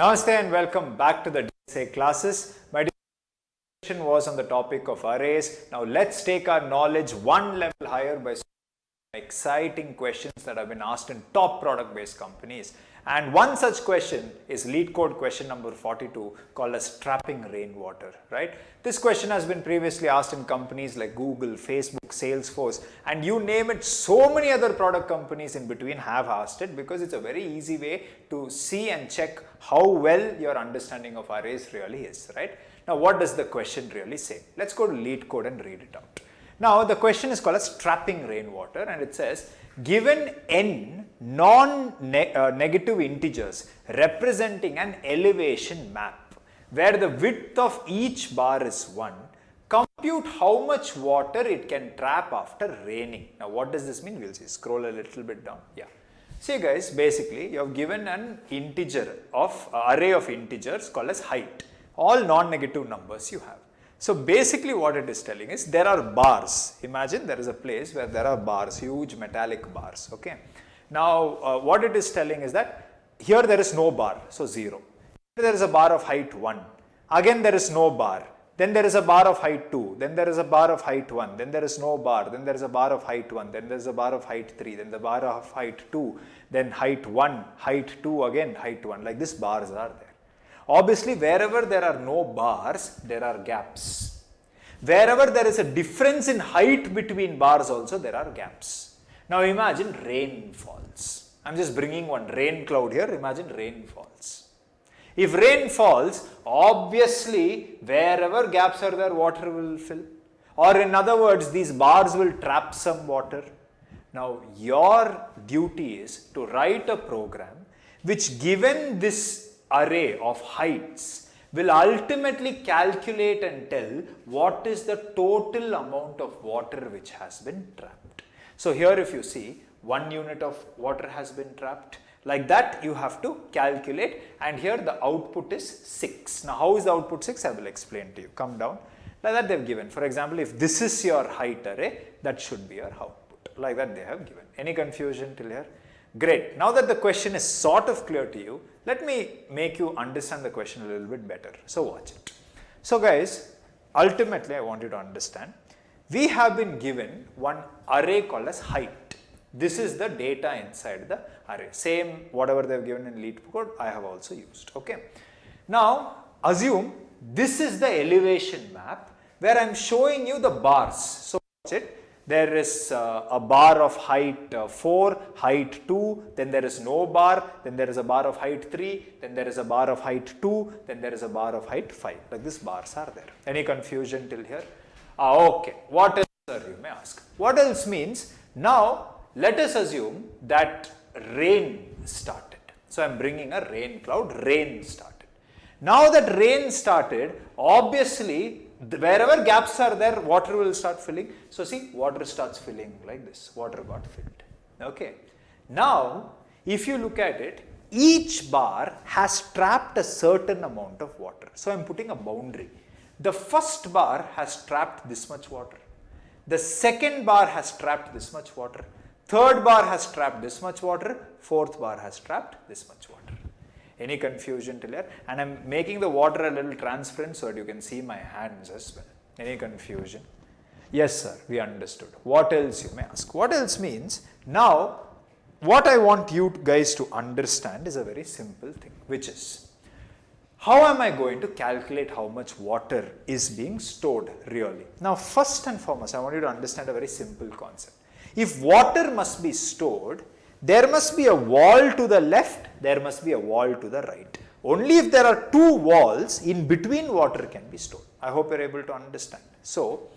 Namaste and welcome back to the DSA classes. My discussion was on the topic of arrays. Now let's take our knowledge one level higher by exciting questions that have been asked in top product based companies. And one such question is LeetCode question number 42 called as trapping rainwater, right? This question has been previously asked in companies like Google, Facebook, Salesforce, and you name it, so many other product companies in between have asked it because it's a very easy way to see and check how well your understanding of arrays really is, right? Now what does the question really say? Let's go to LeetCode and read it out. Now the question is called as trapping rainwater, and it says given n non-negative integers representing an elevation map where the width of each bar is 1, compute how much water it can trap after raining. Now what does this mean? We'll see. Scroll a little bit down. Yeah. See guys, basically you have given an integer of array of integers called as height. All non-negative numbers you have. So basically what it is telling is there are bars. Imagine there is a place where there are bars, huge metallic bars, okay. Now what it is telling is that here there is no bar, so 0. Here there is a bar of height 1. Again there is no bar. Then there is a bar of height 2. Then there is a bar of height 1. Then there is no bar. Then there is a bar of height 1. Then there is a bar of height 3. Then the bar of height 2. Then height 1, height 2, again height 1. Like this bars are there. Obviously, wherever there are no bars, there are gaps. Wherever there is a difference in height between bars also, there are gaps. Now imagine rain falls. I'm just bringing one rain cloud here. Imagine rain falls. If rain falls, obviously, wherever gaps are there, water will fill. Or in other words, these bars will trap some water. Now, your duty is to write a program which, given this array of heights, will ultimately calculate and tell what is the total amount of water which has been trapped. So here if you see 1 unit of water has been trapped, like that you have to calculate, and here the output is 6. Now how is the output 6? I will explain to you. Come down. Like that they have given. For example, if this is your height array, that should be your output. Like that they have given. Any confusion till here? Great. Now that the question is sort of clear to you, let me make you understand the question a little bit better. So watch it. So guys, ultimately I want you to understand, we have been given one array called as height. This is the data inside the array. Same whatever they have given in LeetCode, I have also used. Okay. Now assume this is the elevation map where I am showing you the bars. So watch it. There is a bar of height 4, height 2, then there is no bar, then there is a bar of height 3, then there is a bar of height 2, then there is a bar of height 5. Like this bars are there. Any confusion till here? Okay. What else, sir, you may ask? What else means? Now let us assume that rain started. So I am bringing a rain cloud, rain started. Now that rain started, obviously wherever gaps are there, water will start filling. So see, water starts filling like this. Water got filled. Okay. Now, if you look at it, each bar has trapped a certain amount of water. So I am putting a boundary. The first bar has trapped this much water. The second bar has trapped this much water. Third bar has trapped this much water. Fourth bar has trapped this much water. Any confusion till here? And I am making the water a little transparent so that you can see my hands as well. Any confusion? Yes sir, we understood. What else, you may ask? What else means? Now, what I want you guys to understand is a very simple thing, which is, how am I going to calculate how much water is being stored really? Now, first and foremost, I want you to understand a very simple concept. If water must be stored, there must be a wall to the left, there must be a wall to the right. Only if there are two walls, in between water can be stored. I hope you are able to understand. So,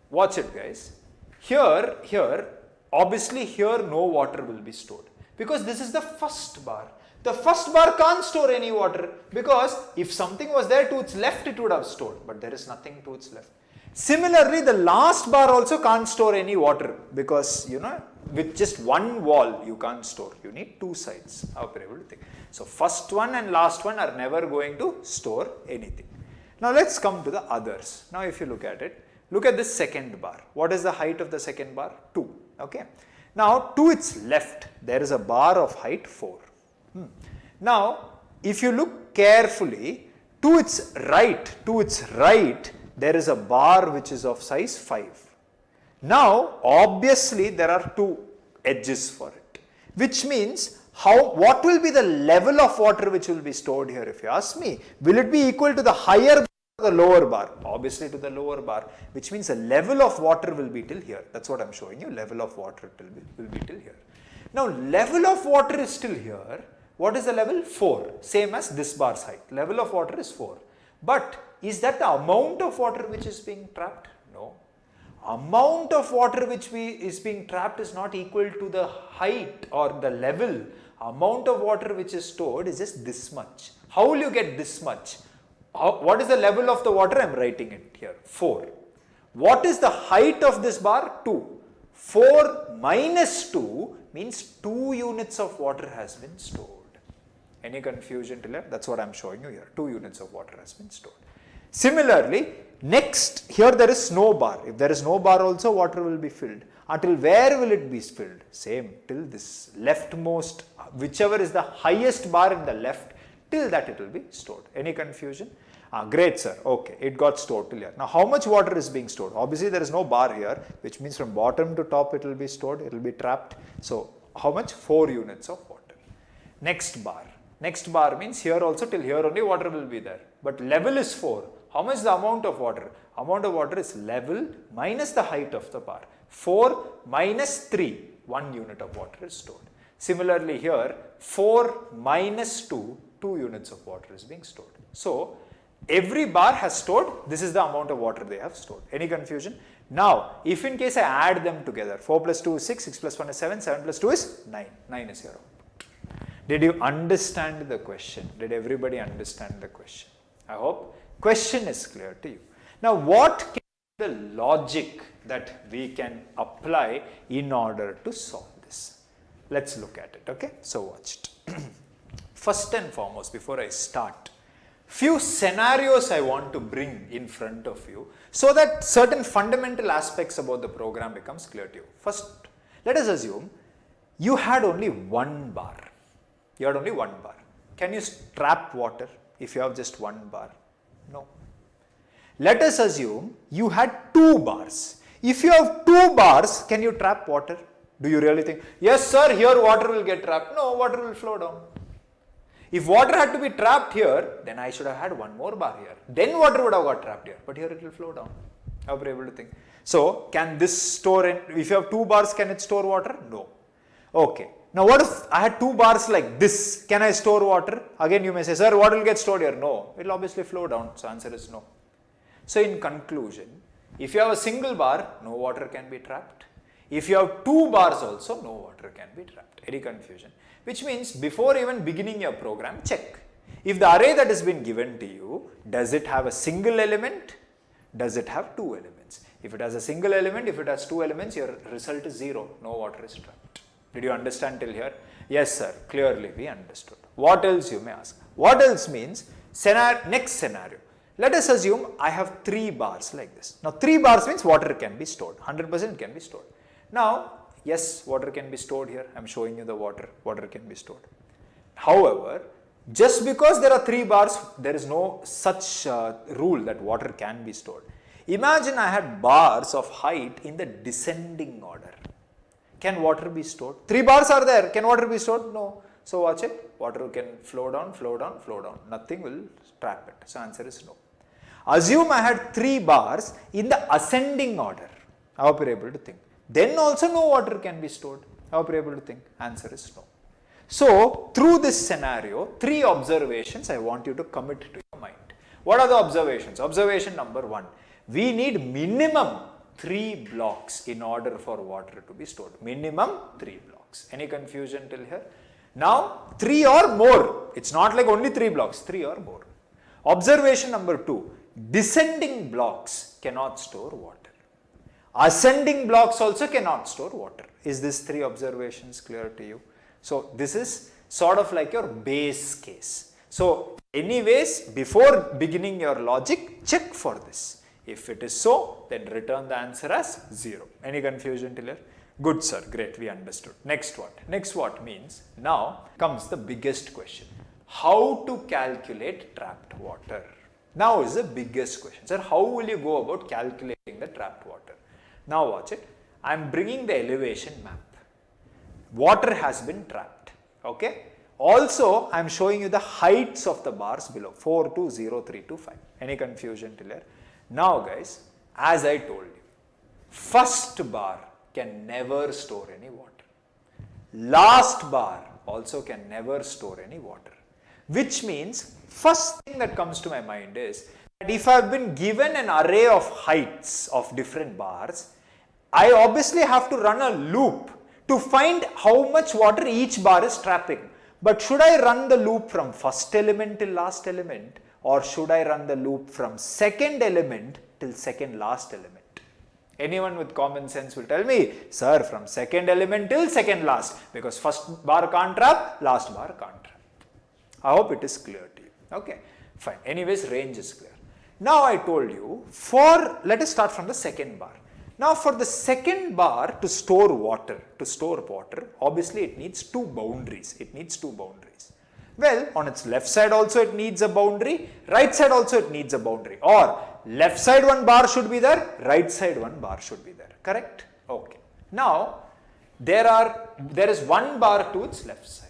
watch it guys. Here, obviously here no water will be stored because this is the first bar. The first bar can't store any water because if something was there to its left, it would have stored, but there is nothing to its left. Similarly, the last bar also can't store any water because, you know, with just one wall you can't store. You need two sides. I hope you're able to think. So first one and last one are never going to store anything. Now let's come to the others. Now if you look at it, look at this second bar. What is the height of the second bar? 2. Okay. Now to its left, there is a bar of height 4. Now if you look carefully, to its right, there is a bar which is of size 5. Now, obviously, there are two edges for it, which means what will be the level of water which will be stored here? If you ask me, will it be equal to the higher bar or the lower bar? Obviously to the lower bar, which means the level of water will be till here. That's what I'm showing you. Level of water will be till here. Now, level of water is still here. What is the level? 4. Same as this bar's height. Level of water is 4. But is that the amount of water which is being trapped? No. Amount of water which is being trapped is not equal to the height or the level. Amount of water which is stored is just this much. How will you get this much? What is the level of the water? I am writing it here, 4. What is the height of this bar? 2. 4 minus 2 means 2 units of water has been stored. Any confusion till here? That's what I am showing you here. 2 units of water has been stored. Similarly, next, here there is no bar. If there is no bar also, water will be filled. Until where will it be filled? Same, till this leftmost, whichever is the highest bar in the left, till that it will be stored. Any confusion? Great, sir. Okay, it got stored till here. Now, how much water is being stored? Obviously, there is no bar here, which means from bottom to top it will be stored, it will be trapped. So, how much? 4 units of water. Next bar. Next bar means here also till here only water will be there. But level is 4. How much is the amount of water? Amount of water is level minus the height of the bar. 4 minus 3, 1 unit of water is stored. Similarly here, 4 minus 2, 2 units of water is being stored. So, every bar has stored, this is the amount of water they have stored. Any confusion? Now, if in case I add them together, 4 plus 2 is 6, 6 plus 1 is 7, 7 plus 2 is 9, 9 is your output. Did you understand the question? Did everybody understand the question? I hope question is clear to you. Now, what can be the logic that we can apply in order to solve this? Let's look at it, okay? So, watch it. First and foremost, before I start, few scenarios I want to bring in front of you so that certain fundamental aspects about the program becomes clear to you. First, let us assume you had only one bar. You had only one bar. Can you trap water if you have just one bar? No. Let us assume you had 2 bars. If you have 2 bars, can you trap water? Do you really think, yes sir, here water will get trapped? No, water will flow down. If water had to be trapped here, then I should have had one more bar here. Then water would have got trapped here, but here it will flow down. How are you able to think? So, can this store, if you have 2 bars, can it store water? No. Okay. Now, what if I had 2 bars like this? Can I store water? Again, you may say, sir, what will get stored here? No. It will obviously flow down. So, answer is no. So, in conclusion, if you have a single bar, no water can be trapped. If you have 2 bars also, no water can be trapped. Any confusion? Which means before even beginning your program, check. If the array that has been given to you, does it have a single element? Does it have 2 elements? If it has a single element, if it has 2 elements, your result is 0. No water is trapped. Did you understand till here? Yes, sir. Clearly we understood. What else you may ask? What else means? Next scenario. Let us assume I have 3 bars like this. Now 3 bars means water can be stored. 100% can be stored. Now, yes, water can be stored here. I am showing you the water. Water can be stored. However, just because there are 3 bars, there is no such rule that water can be stored. Imagine I had bars of height in the descending order. Can water be stored? 3 bars are there. Can water be stored? No. So watch it. Water can flow down, flow down, flow down. Nothing will trap it. So answer is no. Assume I had 3 bars in the ascending order. I hope you are able to think. Then also no water can be stored. I hope you are able to think. Answer is no. So through this scenario, 3 observations I want you to commit to your mind. What are the observations? Observation number 1. We need minimum 3 blocks in order for water to be stored. Minimum 3 blocks. Any confusion till here? Now 3 or more. It's not like only 3 blocks. 3 or more. Observation number 2. Descending blocks cannot store water. Ascending blocks also cannot store water. Is this 3 observations clear to you? So this is sort of like your base case. So anyways, before beginning your logic, check for this. If it is so, then return the answer as 0. Any confusion till here? Good sir, great, we understood. Next what? Next what means, now comes the biggest question. how to calculate trapped water. Now is the biggest question. Sir, how will you go about calculating the trapped water? Now watch it. I am bringing the elevation map. Water has been trapped. Okay. Also, I am showing you the heights of the bars below. 4, 2, 0, 3, 2, 5. Any confusion till here? Now guys, as I told you, first bar can never store any water. Last bar also can never store any water. Which means, first thing that comes to my mind is that if I have been given an array of heights of different bars, I obviously have to run a loop to find how much water each bar is trapping. But should I run the loop from first element till last element, or should I run the loop from second element till second last element? Anyone with common sense will tell me, sir, from second element till second last, because first bar can't trap, last bar can't trap. I hope it is clear to you. Okay, fine. Anyways, range is clear. Now I told you, let us start from the second bar. Now for the second bar to store water, obviously it needs two boundaries. Well, on its left side also it needs a boundary, right side also it needs a boundary. Or left side one bar should be there, right side one bar should be there. Correct? Okay. Now there is one bar to its left side.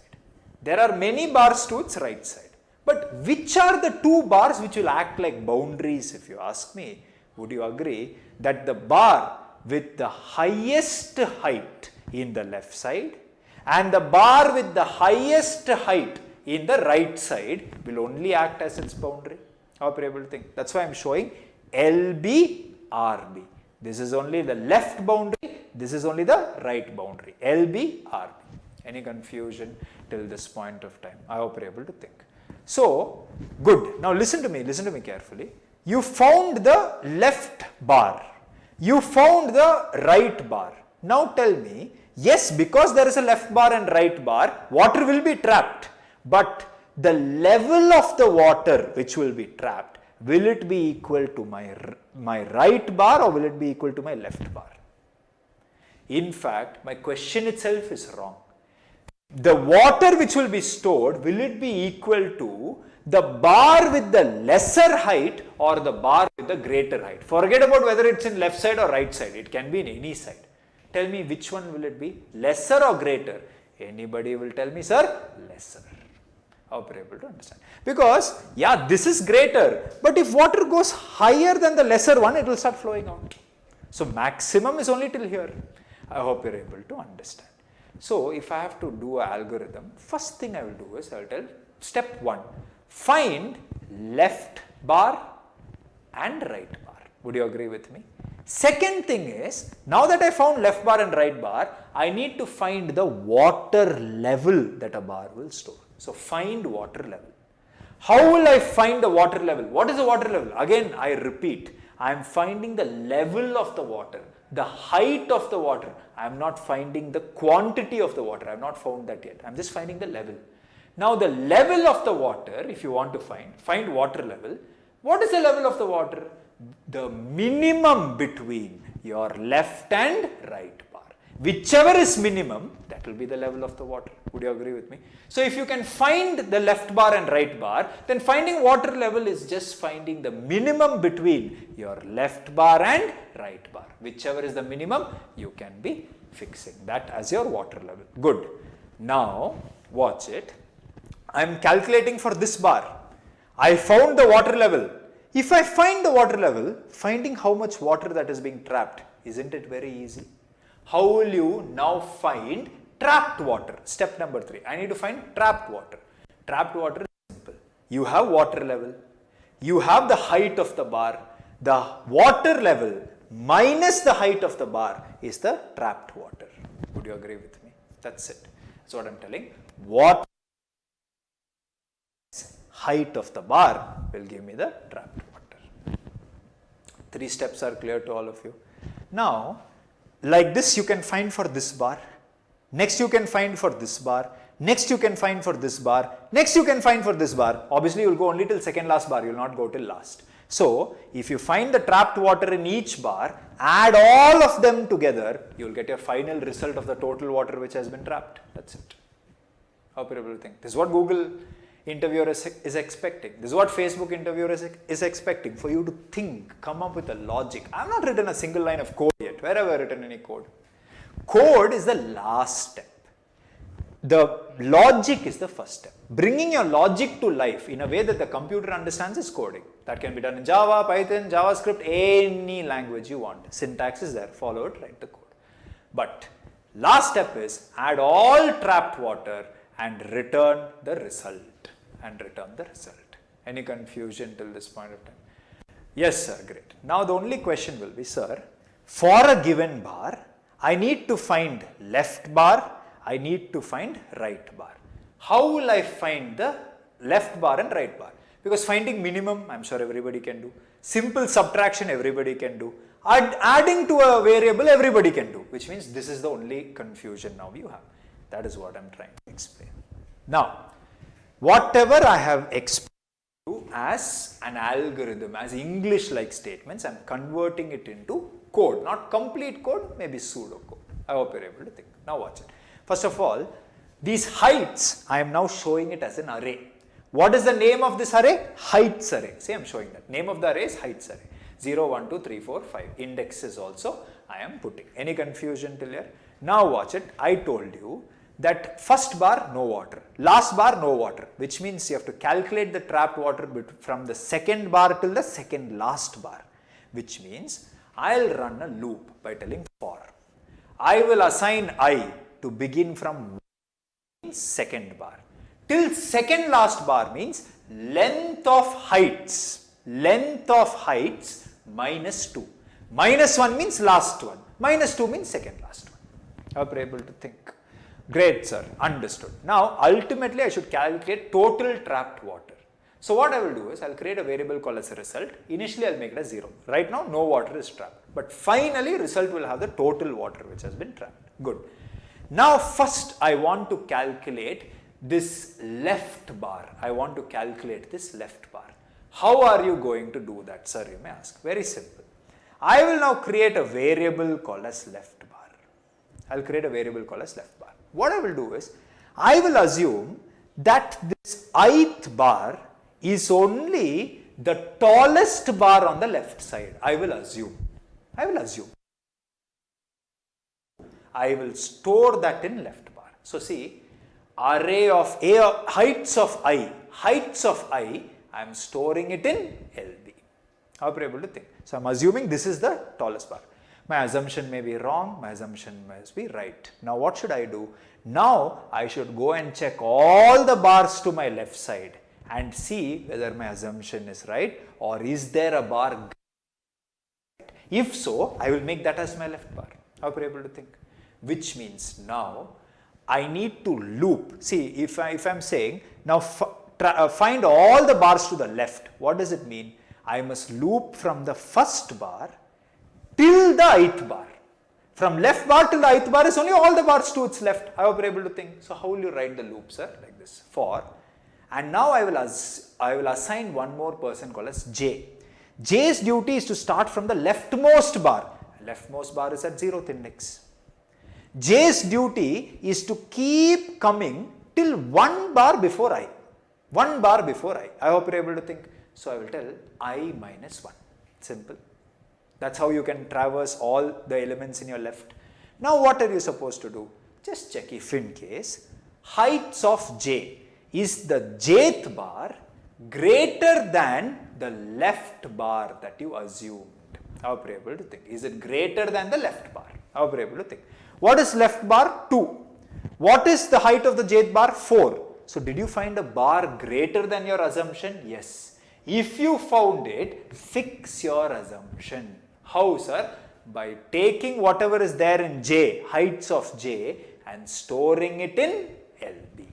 There are many bars to its right side. But which are the two bars which will act like boundaries, if you ask me? Would you agree that the bar with the highest height in the left side and the bar with the highest height in the right side will only act as its boundary? I hope you are able to think. That's why I am showing LB, RB. This is only the left boundary, this is only the right boundary. LB, RB. Any confusion till this point of time? I hope you are able to think. So, good. Now listen to me carefully. You found the left bar. You found the right bar. Now tell me, yes, because there is a left bar and right bar, water will be trapped. But the level of the water which will be trapped, will it be equal to my right bar or will it be equal to my left bar? In fact, my question itself is wrong. The water which will be stored, will it be equal to the bar with the lesser height or the bar with the greater height? Forget about whether it's in left side or right side. It can be in any side. Tell me which one will it be? Lesser or greater? Anybody will tell me, sir, lesser. I hope you're able to understand. Because, yeah, this is greater. But if water goes higher than the lesser one, it will start flowing out. So, maximum is only till here. I hope you're able to understand. So, if I have to do an algorithm, first thing I will do is I will tell step 1, find left bar and right bar. Would you agree with me? Second thing is, now that I found left bar and right bar, I need to find the water level that a bar will store. So, find water level. How will I find the water level? What is the water level? Again, I repeat, I am finding the level of the water, the height of the water. I am not finding the quantity of the water. I have not found that yet. I am just finding the level. Now, the level of the water, if you want to find water level. What is the level of the water? The minimum between your left and right bar. Whichever is minimum, that will be the level of the water. Would you agree with me? So, if you can find the left bar and right bar, then finding water level is just finding the minimum between your left bar and right bar. Whichever is the minimum, you can be fixing that as your water level. Good. Now, watch it. I am calculating for this bar. I found the water level. If I find the water level, finding how much water that is being trapped, isn't it very easy? How will you now find trapped water? Step number 3. I need to find trapped water. Trapped water is simple. You have water level. You have the height of the bar. The water level minus the height of the bar is the trapped water. Would you agree with me? That's it. That's what I'm telling. Water height of the bar will give me the trapped water. 3 steps are clear to all of you. Now, like this you can find for this bar. Next you can find for this bar. Next you can find for this bar. Next you can find for this bar. Obviously you will go only till second last bar. You will not go till last. So, if you find the trapped water in each bar, add all of them together, you will get your final result of the total water which has been trapped. That's it. How people will think. This is what Google interviewer is expecting. This is what Facebook interviewer is expecting, for you to think, come up with a logic. I have not written a single line of code yet. Where have I written any code? Code is the last step. The logic is the first step. Bringing your logic to life in a way that the computer understands is coding. That can be done in Java, Python, JavaScript, any language you want. Syntax is there, follow it, write the code. But last step is add all trapped water and return the result. Any confusion till this point of time? Yes, sir, great. Now the only question will be, sir, for a given bar, I need to find left bar, I need to find right bar. How will I find the left bar and right bar? Because finding minimum, I'm sure everybody can do. Simple subtraction, everybody can do. Adding to a variable, everybody can do. Which means this is the only confusion now you have. That is what I'm trying to explain. Now, whatever I have explained as an algorithm, as English-like statements, I'm converting it into code. Not complete code, maybe pseudo code. I hope you're able to think. Now watch it. First of all, these heights, I am now showing it as an array. What is the name of this array? Heights array. See, I am showing that. Name of the array is heights array. 0, 1, 2, 3, 4, 5. Indexes also I am putting. Any confusion till here? Now watch it. I told you that first bar, no water. Last bar, no water. Which means you have to calculate the trapped water from the second bar till the second last bar. Which means I'll run a loop by telling for. I will assign I to begin from second bar. Till second last bar means length of heights. Length of heights minus 2. Minus 1 means last one. Minus 2 means second last one. Are you able to think? Great, sir. Understood. Now, ultimately, I should calculate total trapped water. So, what I will do is, I will create a variable called as a result. Initially, I will make it as 0. Right now, no water is trapped. But finally, result will have the total water which has been trapped. Good. Now, first, I want to calculate this left bar. I want to calculate this left bar. How are you going to do that, sir? You may ask. Very simple. I will now create a variable called as left bar. I will create a variable called as left bar. What I will do is, I will assume that this ith bar is only the tallest bar on the left side. I will assume. I will store that in left bar. So see, array of heights of I, I am storing it in LB. How are you able to think? So I am assuming this is the tallest bar. My assumption may be wrong, my assumption must be right. Now what should I do? Now I should go and check all the bars to my left side and see whether my assumption is right or is there a bar. If so, I will make that as my left bar. How are you able to think? Which means now I need to loop. See, if I'm saying now find all the bars to the left, what does it mean? I must loop from the first bar till the ith bar. From left bar till the ith bar is only all the bars to its left. I hope you're able to think. So how will you write the loop, sir? Like this. For, and now I will assign one more person called as J. J's duty is to start from the leftmost bar. Leftmost bar is at 0th index. J's duty is to keep coming till one bar before I. One bar before I. I hope you're able to think. So I will tell I minus 1. Simple. That's how you can traverse all the elements in your left. Now what are you supposed to do? Just check if in case heights of J is the jth bar greater than the left bar that you assumed. How are you able to think? Is it greater than the left bar? How are you able to think? What is left bar? 2. What is the height of the jth bar? 4. So did you find a bar greater than your assumption? Yes. If you found it, fix your assumption. How, sir? By taking whatever is there in J, heights of J, and storing it in LB.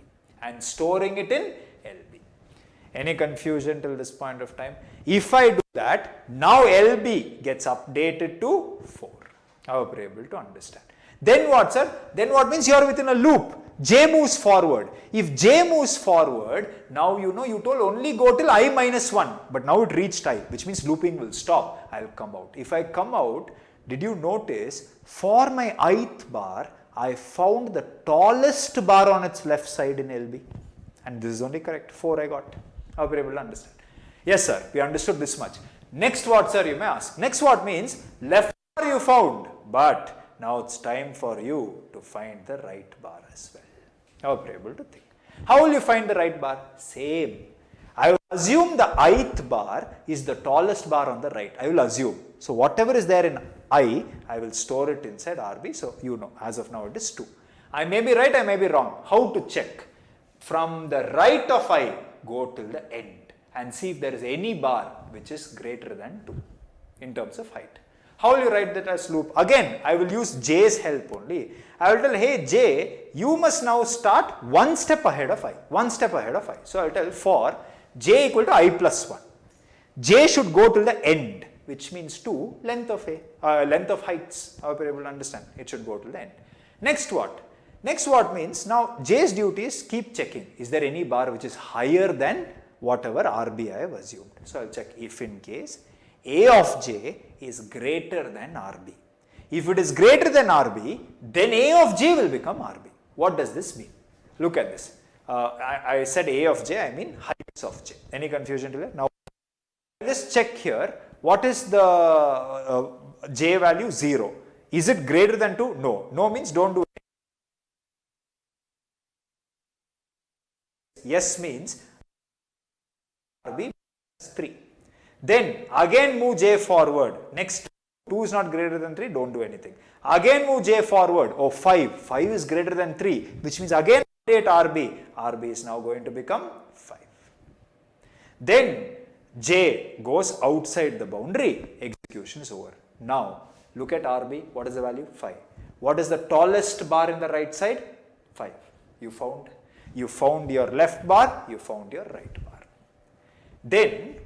Any confusion till this point of time? If I do that, now LB gets updated to 4. I hope you're able to understand. Then what, sir? Then what means you are within a loop. J moves forward. If J moves forward, now you know you told only go till I minus 1. But now it reached I, which means looping will stop. I'll come out. If I come out, did you notice for my ith bar, I found the tallest bar on its left side in LB. And this is only correct. 4 I got. I hope you're able to understand. Yes, sir. We understood this much. Next what, sir, you may ask. Next what means left bar you found, but now it's time for you to find the right bar as well. I hope you're able to think. How will you find the right bar? Same. I will assume the ith bar is the tallest bar on the right. I will assume. So whatever is there in I will store it inside RB. So you know, as of now it is 2. I may be right, I may be wrong. How to check? From the right of I, go till the end and see if there is any bar which is greater than 2 in terms of height. How will you write that as loop? Again, I will use J's help only. I will tell, hey J, you must now start one step ahead of I. One step ahead of I. So I will tell for J equal to I plus 1. J should go till the end, which means 2 length of A, length of heights. I hope you are able to understand. It should go till the end. Next what? Next what means now J's duty is keep checking. Is there any bar which is higher than whatever RB I have assumed? So I will check if in case A of J is greater than RB. If it is greater than RB, then A of J will become RB. What does this mean? Look at this. I said A of J, I mean heights of J. Any confusion till here? Now let's check here. What is the J value? 0. Is it greater than 2? No. No means don't do it. Yes means RB plus 3. Then again move J forward. Next 2 is not greater than 3, don't do anything. Again move J forward. Oh 5. 5 is greater than 3, which means again update RB. RB is now going to become 5. Then J goes outside the boundary. Execution is over. Now look at RB. What is the value? 5. What is the tallest bar in the right side? 5. You found your left bar, you found your right bar. Then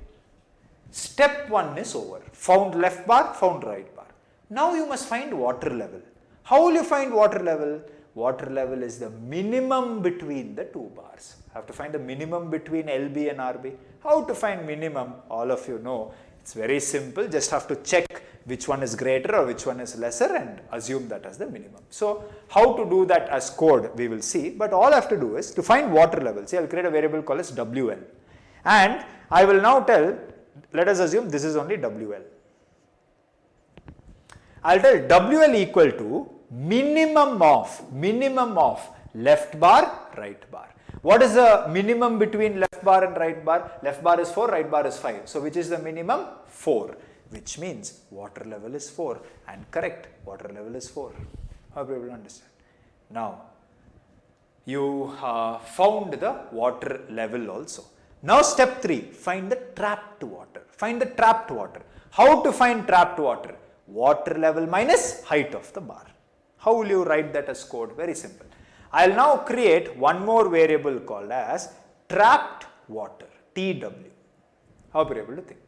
step 1 is over. Found left bar, found right bar. Now you must find water level. How will you find water level? Water level is the minimum between the two bars. I have to find the minimum between LB and RB. How to find minimum? All of you know. It's very simple. Just have to check which one is greater or which one is lesser and assume that as the minimum. So how to do that as code we will see. But all I have to do is to find water level. See, I will create a variable called as WL. And I will now tell, let us assume this is only WL. I will tell WL equal to minimum of left bar, right bar. What is the minimum between left bar and right bar? Left bar is 4, right bar is 5. So which is the minimum? 4. Which means water level is 4. And correct, water level is 4. Hope you will understand. Now, you found the water level also. Now step 3, find the trapped water. Find the trapped water. How to find trapped water? Water level minus height of the bar. How will you write that as code? Very simple. I will now create one more variable called as trapped water, TW. How are you able to think?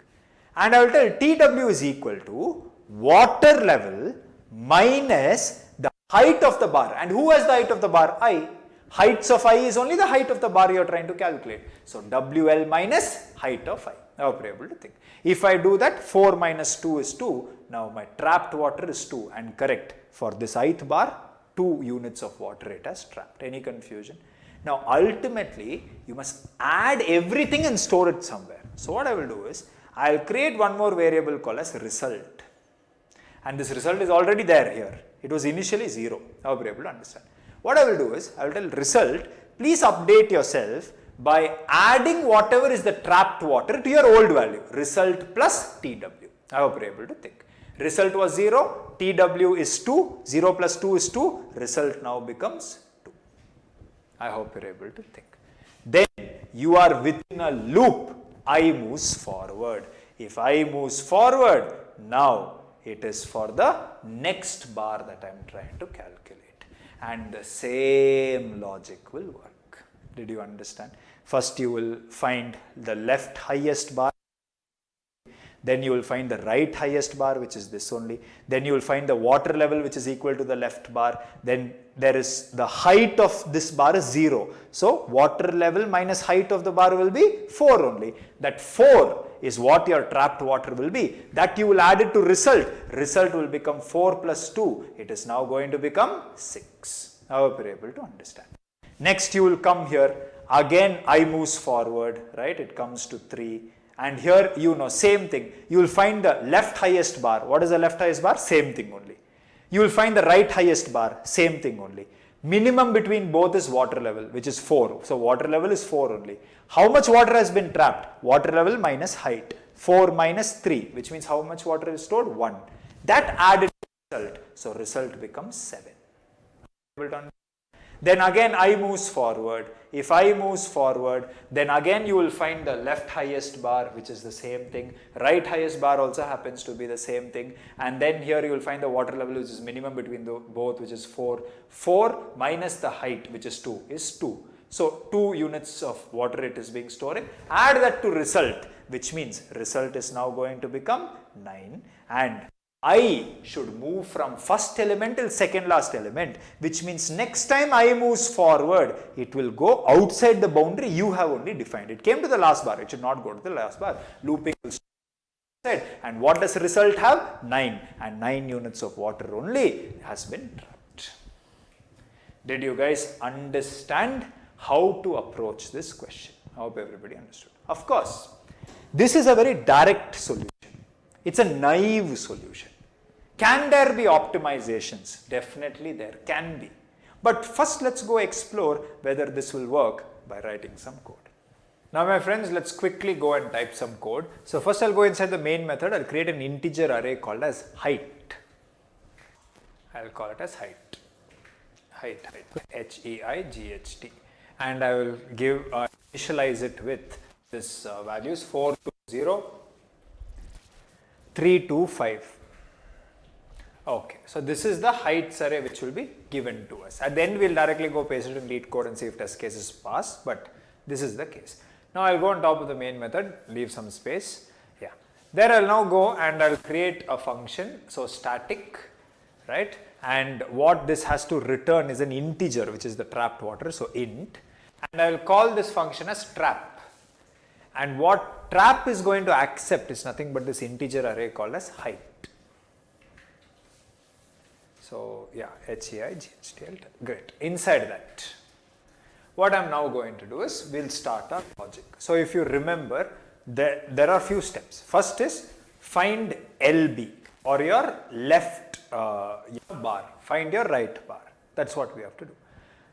And I will tell TW is equal to water level minus the height of the bar. And who has the height of the bar? I. Heights of I is only the height of the bar you are trying to calculate. So WL minus height of I. Now you are able to think. If I do that, 4 minus 2 is 2. Now my trapped water is 2. And correct, for this ith bar, 2 units of water it has trapped. Any confusion? Now ultimately, you must add everything and store it somewhere. So what I will do is, I will create one more variable called as result. And this result is already there here. It was initially 0. Now you are able to understand. What I will do is, I will tell result, please update yourself by adding whatever is the trapped water to your old value. Result plus TW. I hope you are able to think. Result was 0, TW is 2, 0 plus 2 is 2, result now becomes 2. I hope you are able to think. Then you are within a loop. I moves forward. If I moves forward, now it is for the next bar that I am trying to calculate. And the same logic will work. Did you understand? First you will find the left highest bar. Then you will find the right highest bar, which is this only. Then you will find the water level, which is equal to the left bar. Then there is the height of this bar is 0. So water level minus height of the bar will be 4 only. That 4 is what your trapped water will be. That you will add it to result. Result will become 4 plus 2. It is now going to become 6. I hope you are able to understand. Next you will come here. again I moves forward, right? It comes to 3. And here, same thing. You will find the left highest bar. What is the left highest bar? Same thing only. You will find the right highest bar. Same thing only. Minimum between both is water level, which is 4. So water level is 4 only. How much water has been trapped? Water level minus height. 4 minus 3, which means how much water is stored? 1. That added result. So result becomes 7. Then again I moves forward. If I moves forward, then again you will find the left highest bar, which is the same thing. Right highest bar also happens to be the same thing. And then here you will find the water level, which is minimum between both, which is 4. 4 minus the height, which is 2, is 2. So 2 units of water it is being stored. Add that to result, which means result is now going to become 9. And I should move from first element till second last element, which means next time I moves forward, it will go outside the boundary you have only defined. It came to the last bar, it should not go to the last bar. Looping will start. And what does result have? 9. And 9 units of water only has been trapped. Did you guys understand how to approach this question? I hope everybody understood. Of course, this is a very direct solution. It's a naive solution. Can there be optimizations? Definitely there can be. But first let's go explore whether this will work by writing some code. Now my friends, let's quickly go and type some code. So first I'll go inside the main method. I'll create an integer array called as height. I'll call it as height. Height. H-E-I-G-H-T. And I will initialize it with this values 4 to 0, 3 to 5. Okay, so this is the heights array which will be given to us. At the end, we'll directly go paste it in LeetCode and see if test cases pass, but this is the case. Now I'll go on top of the main method, leave some space. Yeah, there I'll now go and I'll create a function. So static, right? And what this has to return is an integer, which is the trapped water. So int, and I'll call this function as trap. And what trap is going to accept is nothing but this integer array called as height. So yeah, H-E-I-G-H-T-L, great. Inside that, what I'm now going to do is we'll start our logic. So if you remember, there are few steps. First is find LB or your left your bar, find your right bar. That's what we have to do.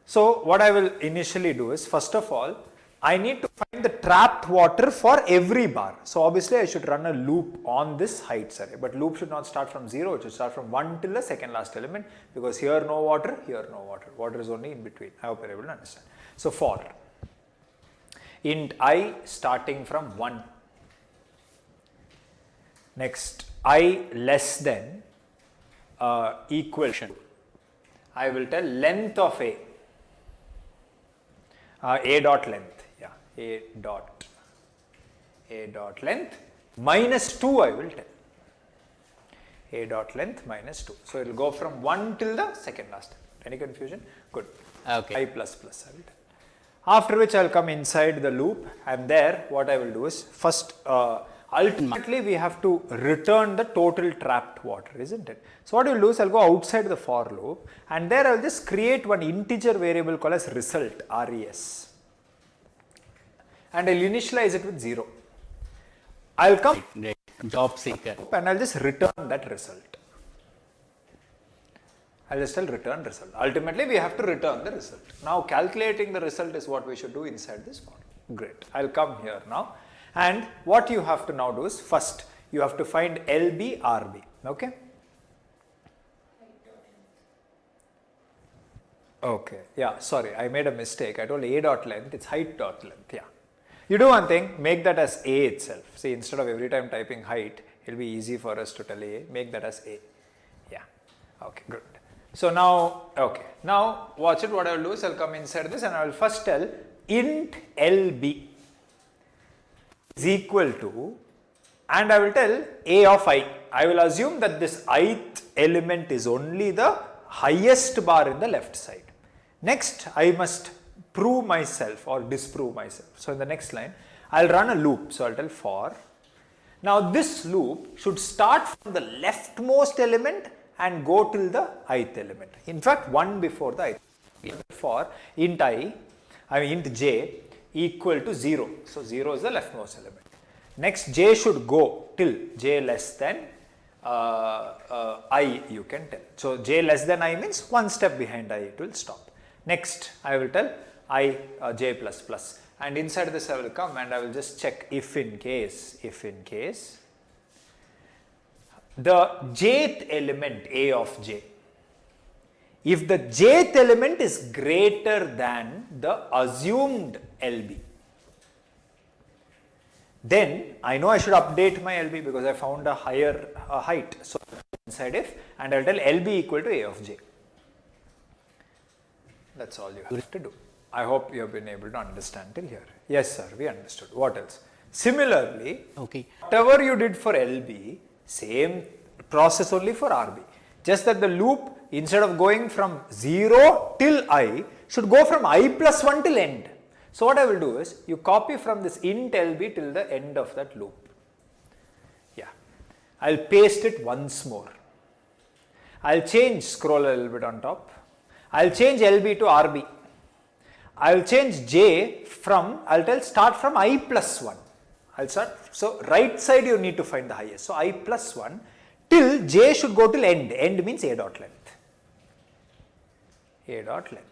So what I will initially do is, first of all, I need to find the trapped water for every bar. So obviously I should run a loop on this heights array, but loop should not start from 0, it should start from 1 till the second last element, because here no water, here no water. Water is only in between. I hope you're able to understand. So for int I starting from 1. Next, I less than equal to, I will tell length of a dot length. A dot length minus 2 I will tell. A dot length minus 2. So it will go from 1 till the second last. Any confusion? Good. Okay. I plus plus I will tell. After which I will come inside the loop, and there what I will do is first ultimately we have to return the total trapped water, isn't it? So what I will do is I will go outside the for loop, and there I will just create one integer variable called as result, res. And I'll initialize it with 0. I'll come job seeker and I'll just return that result. I'll just tell return result. Ultimately, we have to return the result. Now, calculating the result is what we should do inside this form. Great. I'll come here now. And what you have to now do is, first, you have to find LB, RB. Okay? Okay. Yeah, sorry. I made a mistake. I told A dot length. It's height dot length. Yeah. You do one thing, make that as A itself. See, instead of every time typing height, it will be easy for us to tell A, make that as A. Yeah, okay, good. So now, okay, now watch it, what I will do is I will come inside this and I will first tell int LB is equal to, and I will tell A of I. I will assume that this ith element is only the highest bar in the left side. Next, I must prove myself or disprove myself. So in the next line, I'll run a loop. So I'll tell for. Now this loop should start from the leftmost element and go till the ith element. In fact, one before the ith. For int int j, equal to 0. So 0 is the leftmost element. Next, j should go till j less than I, you can tell. So j less than I means one step behind I, it will stop. Next, I will tell I j plus plus, and inside this I will come and I will just check if in case the jth element a of j, if the jth element is greater than the assumed LB, then I know I should update my LB because I found a higher height. So inside if, and I will tell LB equal to A of j. That's all you have to do. I hope you have been able to understand till here. Yes sir, we understood. What else? Similarly, whatever you did for LB, same process only for RB. Just that the loop, instead of going from 0 till I, should go from I plus 1 till end. So what I will do is, you copy from this int LB till the end of that loop. Yeah. I will paste it once more. I will change, scroll a little bit on top. I will change LB to RB. I will change j from, I will tell start from I plus 1. I will start, so right side you need to find the highest. So I plus 1 till j should go till end. End means A dot length. A dot length.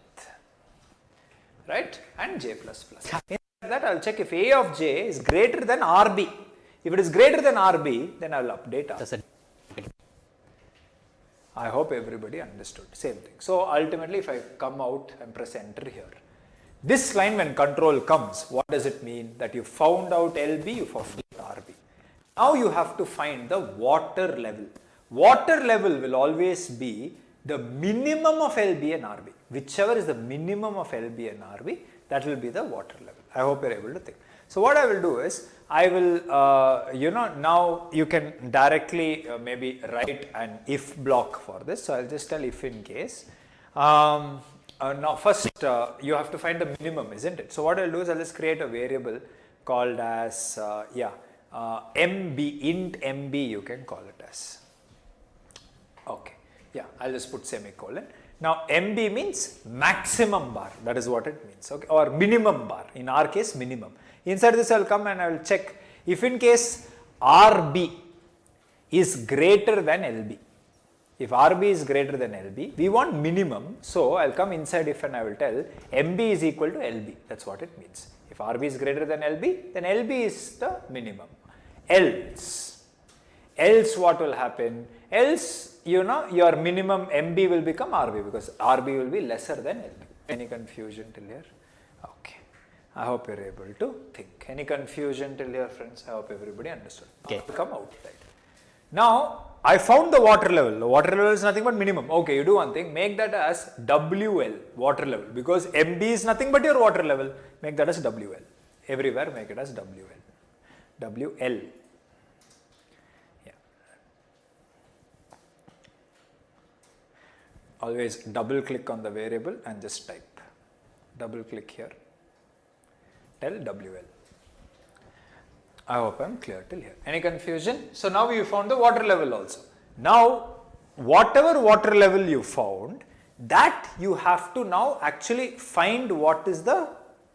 Right, and j plus plus. In that I will check if A of j is greater than RB. If it is greater than RB, then I will update RB. I hope everybody understood. Same thing. So ultimately, if I come out and press enter here, this line when control comes, what does it mean? That you found out LB, you found out RB. Now you have to find the water level. Water level will always be the minimum of LB and RB. Whichever is the minimum of LB and RB, that will be the water level. I hope you are able to think. So what I will do is, I will, now you can directly maybe write an if block for this. So I will just tell if in case. Now first you have to find the minimum, isn't it? So what I will do is, I will just create a variable called as, MB, int MB you can call it as. Okay. Yeah, I will just put semicolon. Now MB means maximum bar, that is what it means, okay, or minimum bar, in our case minimum. Inside this I will come and I will check if in case RB is greater than LB. If RB is greater than LB, we want minimum, so I will come inside if and I will tell MB is equal to LB, that is what it means. If RB is greater than LB, then LB is the minimum. Else what will happen? Else, your minimum MB will become RB because RB will be lesser than LB. Any confusion till here? Okay. I hope you are able to think. Any confusion till here, friends? I hope everybody understood. Okay. Come outside. Now, I found the water level. The water level is nothing but minimum. Okay, you do one thing. Make that as WL, water level. Because MB is nothing but your water level. Make that as WL. Everywhere make it as WL. WL. Always double click on the variable and just type. Double click here. Tell WL. I hope I am clear till here. Any confusion? So now you found the water level also. Now, whatever water level you found, that you have to now actually find what is the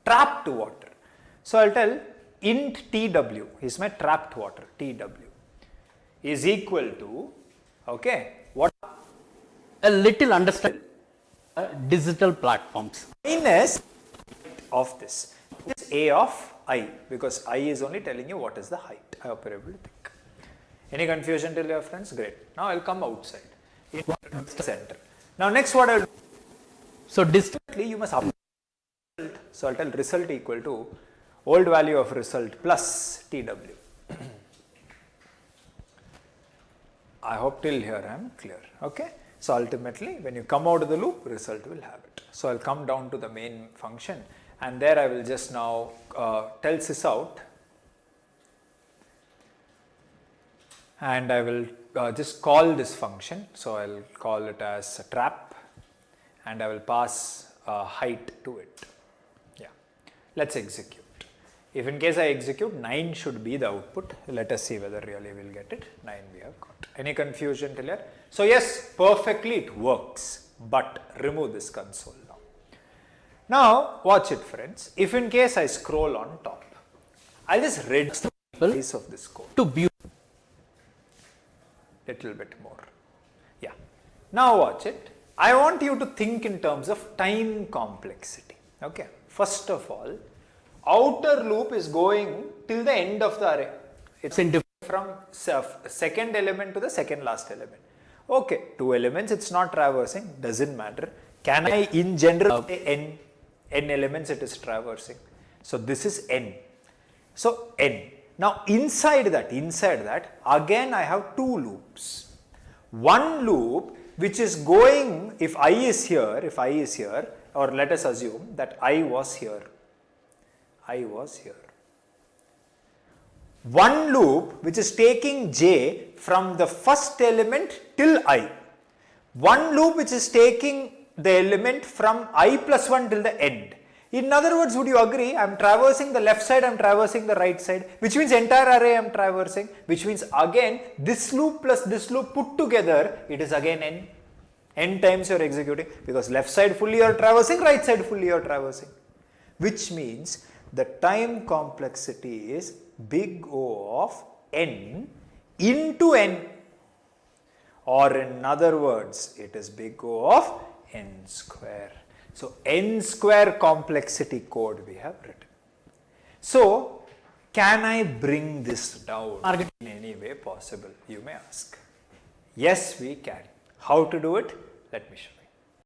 trapped water. So I will tell int TW is my trapped water, TW is equal to, okay, what? A little understand digital platforms. Minus of this is A of I, because I is only telling you what is the height. I hope you are able to think. Any confusion till your friends? Great. Now I will come outside in the center. Now next what I will do? So distantly you must update. So I will tell result equal to old value of result plus TW. I hope till here I am clear. Okay. So ultimately when you come out of the loop, result will have it. So I will come down to the main function and there I will just now tell sysout and I will just call this function. So I will call it as a trap and I will pass height to it. Yeah. Let's execute. If in case I execute, 9 should be the output. Let us see whether really we will get it. 9 we have got. Any confusion till here? So yes, perfectly it works, but remove this console now. Now watch it friends, if in case I scroll on top, I'll just read the piece of this code. To view. Little bit more. Yeah. Now watch it. I want you to think in terms of time complexity. Okay. First of all, outer loop is going till the end of the array. It's from second element to the second last element. Okay, 2 elements, it's not traversing, doesn't matter. Can I in general say n elements it is traversing? So this is n. So n. Now inside that, again I have 2 loops. One loop which is going, if I is here, or let us assume that I was here. One loop which is taking j from the first element till I. One loop which is taking the element from I plus 1 till the end. In other words, would you agree? I am traversing the left side, I am traversing the right side, which means entire array I am traversing, which means again this loop plus this loop put together, it is again n. N times you are executing, because left side fully you are traversing, right side fully you are traversing. Which means the time complexity is big O of n into n, or in other words it is big O of n square. So n square complexity code we have written. So can I bring this down in any way possible, you may ask. Yes, we can. How to do it? Let me show you.